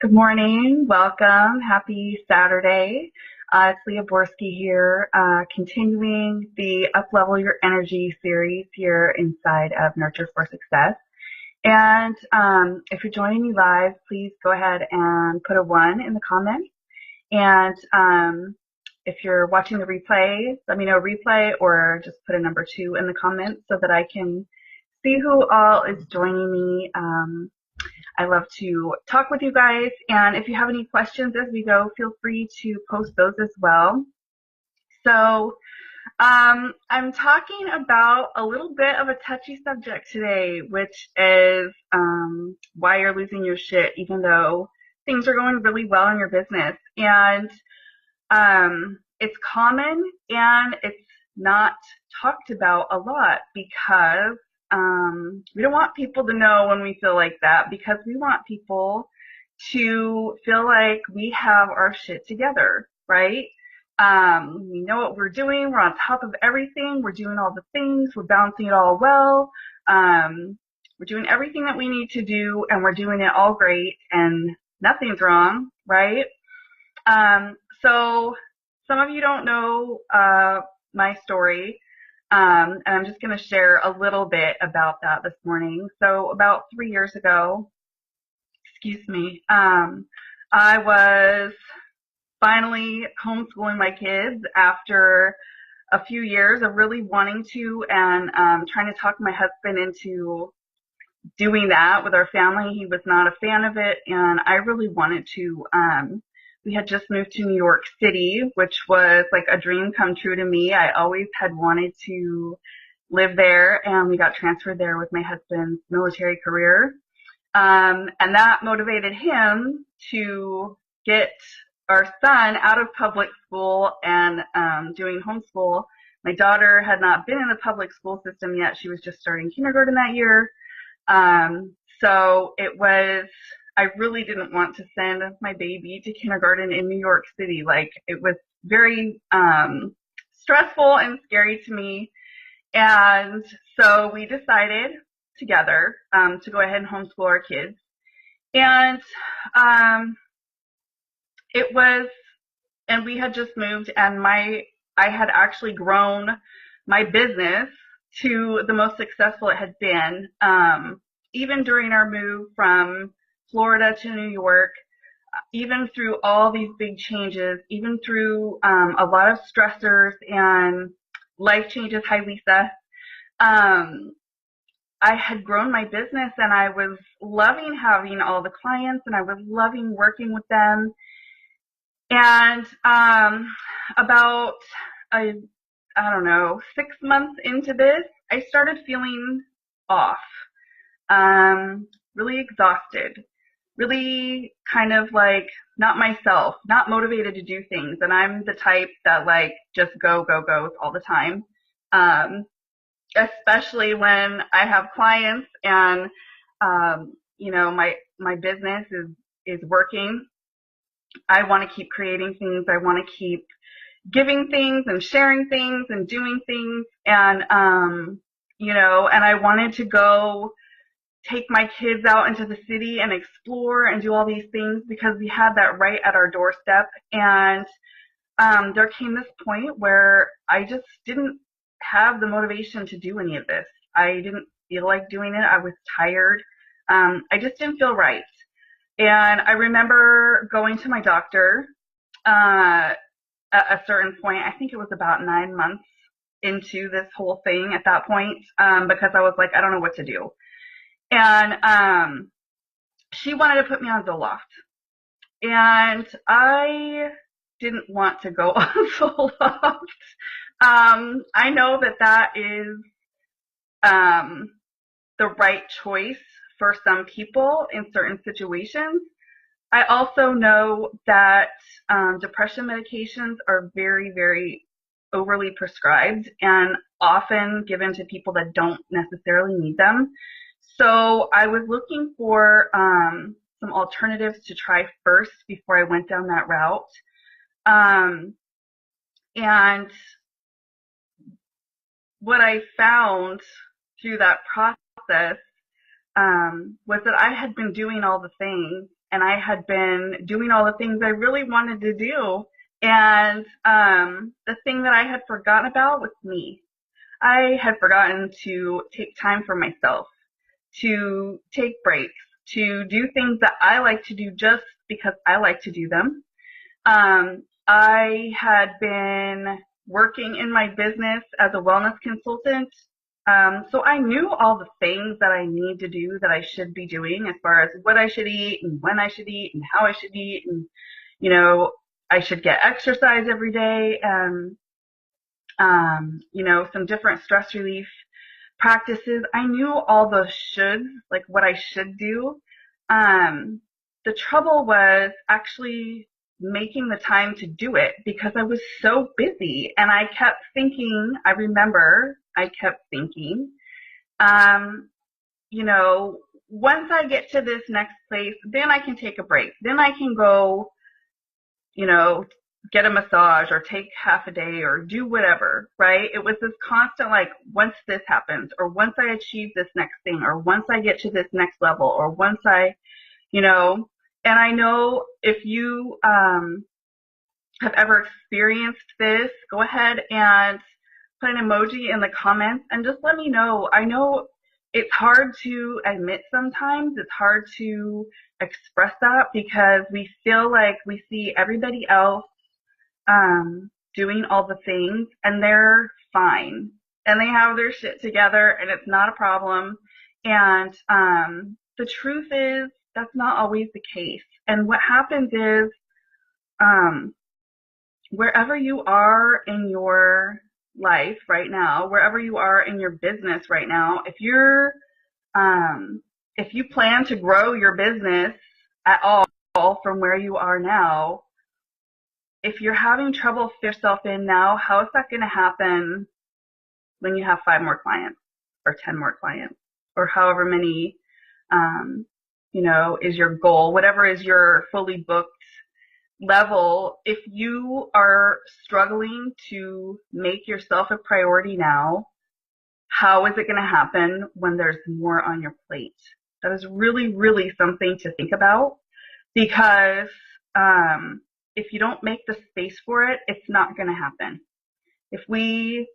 Good morning. Welcome. Happy Saturday. It's Leah Borski here, continuing the Uplevel Your Energy series here inside of Nurture for Success. And if you're joining me live, please go ahead and put a 1 in the comments. And if you're watching the replay, let me know replay or just put a number 2 in the comments so that I can see who all is joining me. I love to talk with you guys, and if you have any questions as we go, feel free to post those as well. So I'm talking about a little bit of a touchy subject today, which is why you're losing your shit even though things are going really well in your business. And it's common and it's not talked about a lot because we don't want people to know when we feel like that, because we want people to feel like we have our shit together, right? We know what we're doing. We're on top of everything. We're doing all the things. We're balancing it all well. We're doing everything that we need to do, and we're doing it all great, and nothing's wrong, right? So some of you don't know my story. And I'm just going to share a little bit about that this morning. So about 3 years ago, I was finally homeschooling my kids after a few years of really wanting to and trying to talk my husband into doing that with our family. He was not a fan of it, and I really wanted to. We had just moved to New York City, which was like a dream come true to me. I always had wanted to live there, and we got transferred there with my husband's military career. And that motivated him to get our son out of public school and doing homeschool. My daughter had not been in the public school system yet. She was just starting kindergarten that year. So it was, I really didn't want to send my baby to kindergarten in New York City. Like, it was very stressful and scary to me. And so we decided together to go ahead and homeschool our kids. And and we had just moved, and I had actually grown my business to the most successful it had been. Even during our move from Florida to New York, even through all these big changes, even through a lot of stressors and life changes. Hi, Lisa. I had grown my business, and I was loving having all the clients, and I was loving working with them. And about, I don't know, 6 months into this, I started feeling off, really exhausted, really kind of like not myself, not motivated to do things. And I'm the type that like just goes all the time. Especially when I have clients and, my business is working. I want to keep creating things. I want to keep giving things and sharing things and doing things. And, and I wanted to go take my kids out into the city and explore and do all these things because we had that right at our doorstep. And there came this point where I just didn't have the motivation to do any of this. I didn't feel like doing it. I was tired. I just didn't feel right. And I remember going to my doctor at a certain point. I think it was about 9 months into this whole thing at that point, because I was like, I don't know what to do. And she wanted to put me on Zoloft. And I didn't want to go on Zoloft. I know that is the right choice for some people in certain situations. I also know that depression medications are very, very overly prescribed and often given to people that don't necessarily need them. So I was looking for some alternatives to try first before I went down that route. And what I found through that process was that I had been doing all the things and I had been doing all the things I really wanted to do. And the thing that I had forgotten about was me. I had forgotten to take time for myself, to take breaks, to do things that I like to do just because I like to do them. I had been working in my business as a wellness consultant. So I knew all the things that I need to do that I should be doing as far as what I should eat and when I should eat and how I should eat. And, you know, I should get exercise every day and, some different stress relief practices. I knew all the shoulds, like what I should do. Um, the trouble was actually making the time to do it because I was so busy and I remember I kept thinking, um, once I get to this next place, then I can take a break. Then I can go, you know, get a massage or take half a day or do whatever, right? It was this constant, like, once this happens, or once I achieve this next thing, or once I get to this next level, or once and I know if you have ever experienced this, go ahead and put an emoji in the comments and just let me know. I know it's hard to admit sometimes. It's hard to express that because we feel like we see everybody else doing all the things and they're fine and they have their shit together and it's not a problem. And the truth is that's not always the case. And what happens is wherever you are in your life right now, wherever you are in your business right now, if you plan to grow your business at all from where you are now, if you're having trouble fit yourself in now, how is that going to happen when you have 5 more clients or 10 more clients or however many, is your goal, whatever is your fully booked level. If you are struggling to make yourself a priority now, how is it going to happen when there's more on your plate? That is really, really something to think about because if you don't make the space for it, it's not going to happen. If we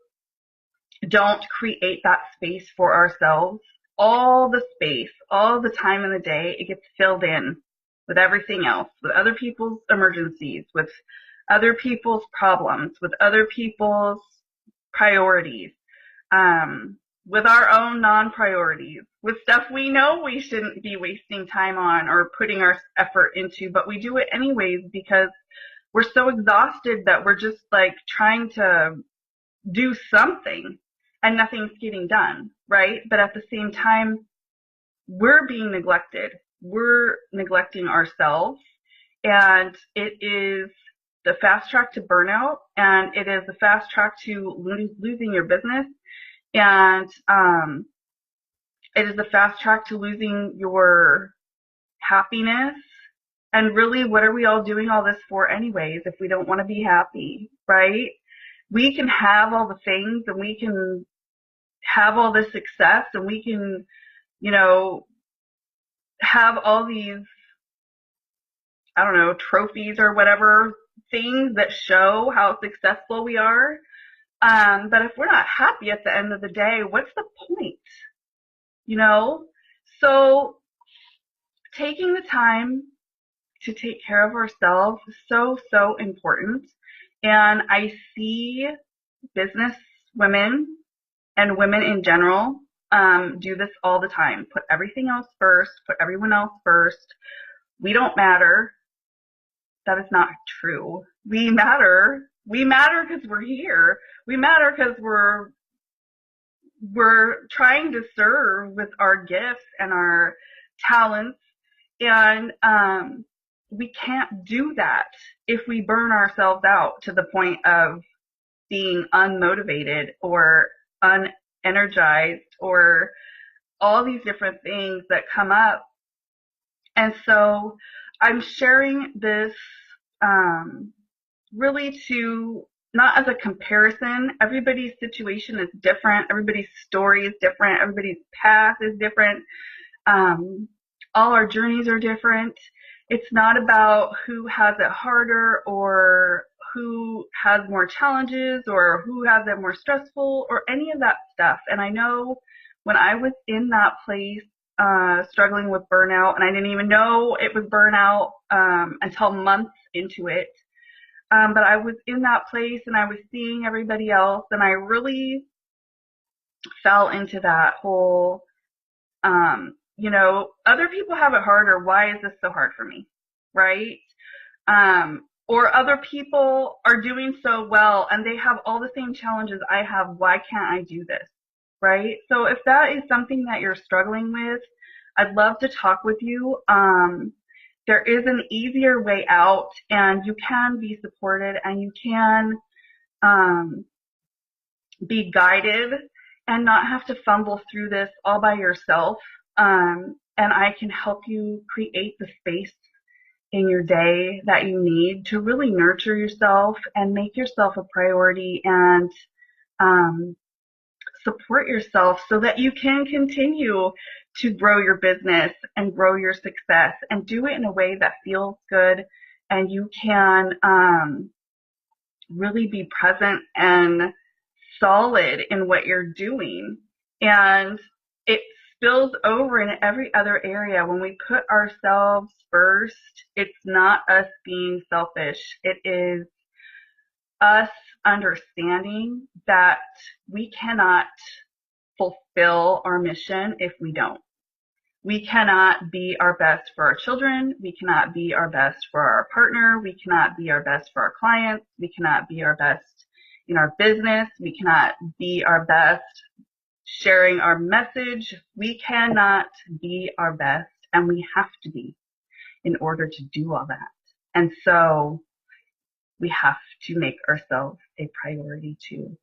don't create that space for ourselves, all the space, all the time in the day, it gets filled in with everything else, with other people's emergencies, with other people's problems, with other people's priorities, with our own non-priorities, with stuff we know we shouldn't be wasting time on or putting our effort into, but we do it anyways because we're so exhausted that we're just like trying to do something and nothing's getting done, right? But at the same time, we're being neglected. We're neglecting ourselves, and it is the fast track to burnout, and it is the fast track to losing your business, and it is the fast track to losing your happiness. And really, what are we all doing all this for anyways if we don't want to be happy, right? We can have all the things and we can have all this success and we can, have all these, I don't know, trophies or whatever things that show how successful we are. But if we're not happy at the end of the day, what's the point? So taking the time to take care of ourselves is so, so important. And I see business women and women in general do this all the time. Put everything else first, put everyone else first. We don't matter. That is not true. We matter. We matter because we're here. We matter because we're trying to serve with our gifts and our talents. And we can't do that if we burn ourselves out to the point of being unmotivated or unenergized or all these different things that come up. And so I'm sharing this really to not as a comparison. Everybody's situation is different. Everybody's story is different. Everybody's path is different. All our journeys are different. It's not about who has it harder or who has more challenges or who has it more stressful or any of that stuff. And I know when I was in that place, struggling with burnout, and I didn't even know it was burnout until months into it. But I was in that place and I was seeing everybody else, and I really fell into that whole, other people have it harder. Why is this so hard for me? Right? Or other people are doing so well and they have all the same challenges I have. Why can't I do this? Right? So if that is something that you're struggling with, I'd love to talk with you. There is an easier way out, and you can be supported, and you can be guided and not have to fumble through this all by yourself. And I can help you create the space in your day that you need to really nurture yourself and make yourself a priority, and support yourself so that you can continue to grow your business and grow your success and do it in a way that feels good, and you can really be present and solid in what you're doing. And it spills over in every other area. When we put ourselves first, it's not us being selfish. It is us understanding that we cannot fulfill our mission if we don't. We cannot be our best for our children. We cannot be our best for our partner. We cannot be our best for our clients. We cannot be our best in our business. We cannot be our best sharing our message. We cannot be our best, and we have to be in order to do all that. And so we have to make ourselves a priority too.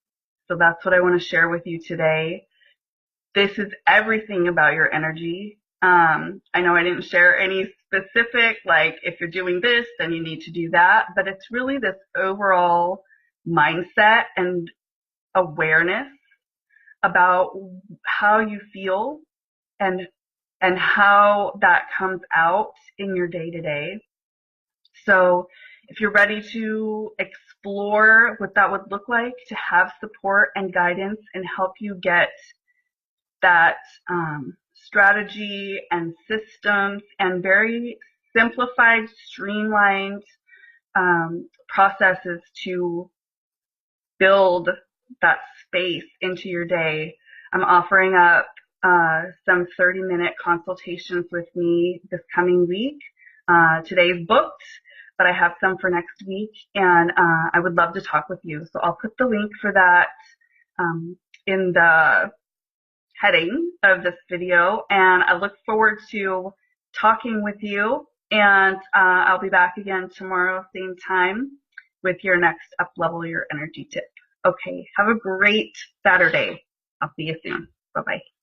So that's what I want to share with you today. This is everything about your energy. I know I didn't share any specific, like if you're doing this, then you need to do that, but it's really this overall mindset and awareness about how you feel and how that comes out in your day to day. So if you're ready to explore what that would look like to have support and guidance and help you get that strategy and systems and very simplified, streamlined processes to build that space into your day, I'm offering up some 30-minute consultations with me this coming week. Today's booked, but I have some for next week, and I would love to talk with you. So I'll put the link for that in the heading of this video, and I look forward to talking with you, and I'll be back again tomorrow, same time, with your next Up Level Your Energy tip. Okay, have a great Saturday. I'll see you soon. Bye-bye.